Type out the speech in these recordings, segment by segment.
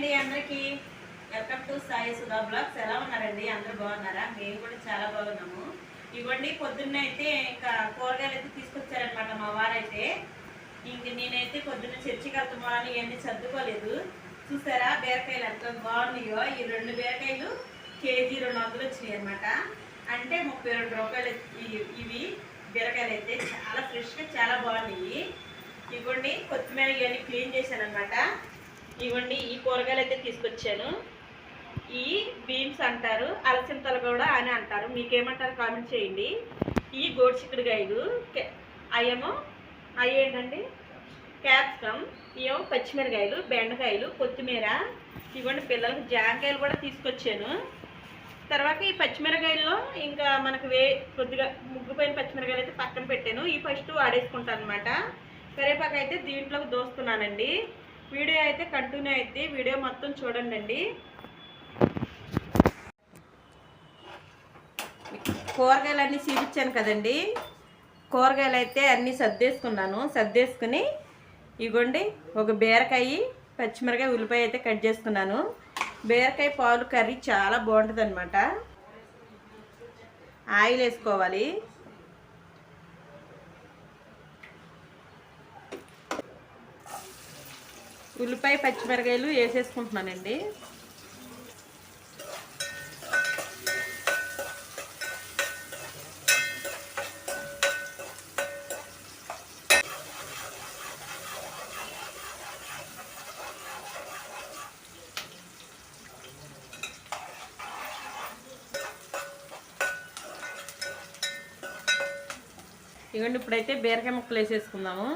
అండి అందరికి welcome to Sai Sudha blogs. ఎలా ఉన్నారండి? అందరూ బాగున్నారా? మేము కూడా చాలా బాగున్నాము. ఇవ్వండి, పొద్దున్న అయితే ఇంకా కూరగాయలు అయితే తీసుకొచ్చారనమాట మా వారైతే. ఇంక నేనైతే పొద్దున్న చర్చికి వెళ్తామని ఇవన్నీ సర్దుకోలేదు. చూసారా బీరకాయలు ఎంత బాగున్నాయో? ఈ 2 బీరకాయలు కేజీ 200 వచ్చినాయి అనమాట. అంటే 32 రూపాయలు ఇవి బీరకాయలు అయితే చాలా ఫ్రెష్గా చాలా బాగున్నాయి. ఇవ్వండి, కొత్తిమీర ఇవన్నీ క్లీన్ చేశాను అనమాట. ఇవ్వండి, ఈ కూరగాయలు అయితే తీసుకొచ్చాను. ఈ బీన్స్ అంటారు, అలసింతలు కూడా అని అంటారు, మీకేమంటారు కామెంట్ చేయండి. ఈ గోడు చిక్కుడుకాయలు అయ్యేమో అయ్యేంటండి క్యాప్సికమ్, ఇవేమో పచ్చిమిరకాయలు, బెండకాయలు, కొత్తిమీర. ఇవ్వండి, పిల్లలకు జాంకాయలు కూడా తీసుకొచ్చాను. తర్వాత ఈ పచ్చిమిరకాయల్లో ఇంకా మనకు కొద్దిగా ముగ్గుపోయిన పచ్చిమిరకాయలు అయితే పక్కన పెట్టాను. ఈ ఫస్ట్ వాడేసుకుంటాను అనమాట. కరివేపాకు అయితే దీంట్లోకి దోస్తున్నానండి. వీడియో అయితే కంటిన్యూ అయితే వీడియో మొత్తం చూడండి. కూరగాయలు అన్నీ చూపించాను కదండి. కూరగాయలు అయితే అన్నీ సర్దేసుకుని ఇగోండి, ఒక బీరకాయ, పచ్చిమిరకాయ, ఉల్లిపాయ అయితే కట్ చేసుకున్నాను. బీరకాయ పాలు కర్రీ చాలా బాగుంటుంది అనమాట. ఆయిల్ వేసుకోవాలి. ఉల్లిపాయ, పచ్చిమిరకాయలు వేసేసుకుంటున్నానండి. ఇవ్వండి, ఇప్పుడైతే బీరకాయ ముక్కలు వేసేసుకుందాము.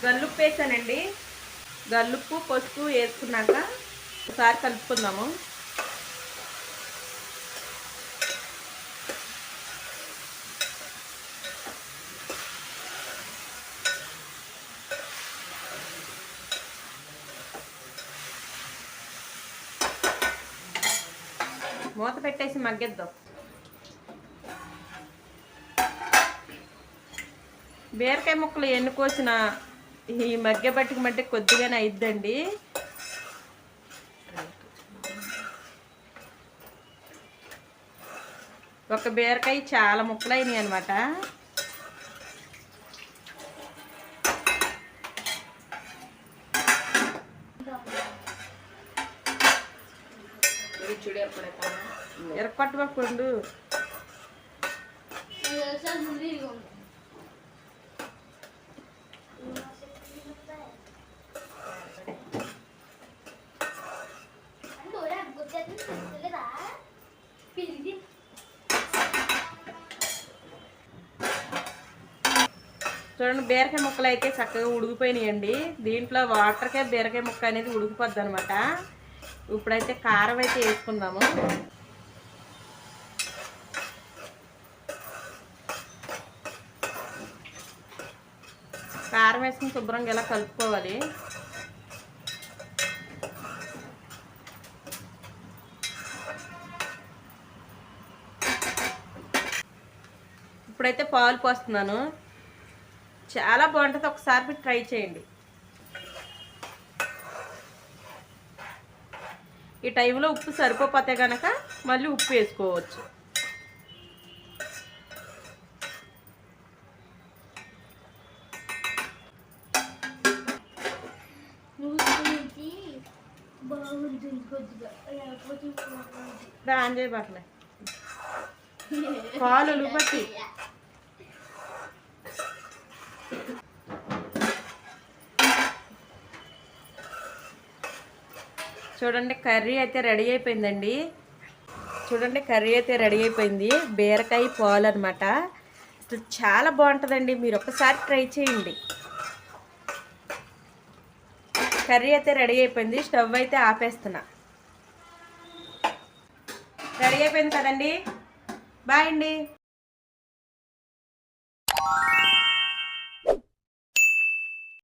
గల్లుప్పు వేసానండి. గల్లుప్పు, పసుపు వేసుకున్నాక ఒకసారి కలుపుకుందాము. మూత పెట్టేసి మగ్గేద్దాం. బీరకాయ ముక్కలు ఎన్ని కోసినా ఈ మగ్గ బట్టికి కొద్దిగానే అయిద్దండి. ఒక బీరకాయ చాలా ముక్కలు అయినాయి అనమాట. ఎరపట్టుకోండు. చూడండి, బీరకాయ ముక్కలు అయితే చక్కగా ఉడికిపోయినాయండి. దీంట్లో వాటర్కే బీరకాయ ముక్క అనేది ఉడికిపోద్ది అనమాట. ఇప్పుడైతే కారం అయితే వేసుకుందాము. కారం వేసుకుని శుభ్రంగా ఇలా కలుపుకోవాలి. ఇప్పుడైతే పాలు పోస్తున్నాను. చాలా బాగుంటుంది, ఒకసారి మీరు ట్రై చేయండి. ఈ టైంలో ఉప్పు సరిపోతే కనుక మళ్ళీ ఉప్పు వేసుకోవచ్చు. ఆన్ చేయ పట్లే పాలు ఉలిపట్టి. చూడండి, కర్రీ అయితే రెడీ అయిపోయిందండి. బీరకాయ పాలు అనమాట. అసలు చాలా బాగుంటుందండి, మీరు ఒకసారి ట్రై చేయండి. కర్రీ అయితే రెడీ అయిపోయింది. స్టవ్ అయితే ఆపేస్తున్నా. రెడీ అయిపోయింది కదండి. బాయ్ అండి.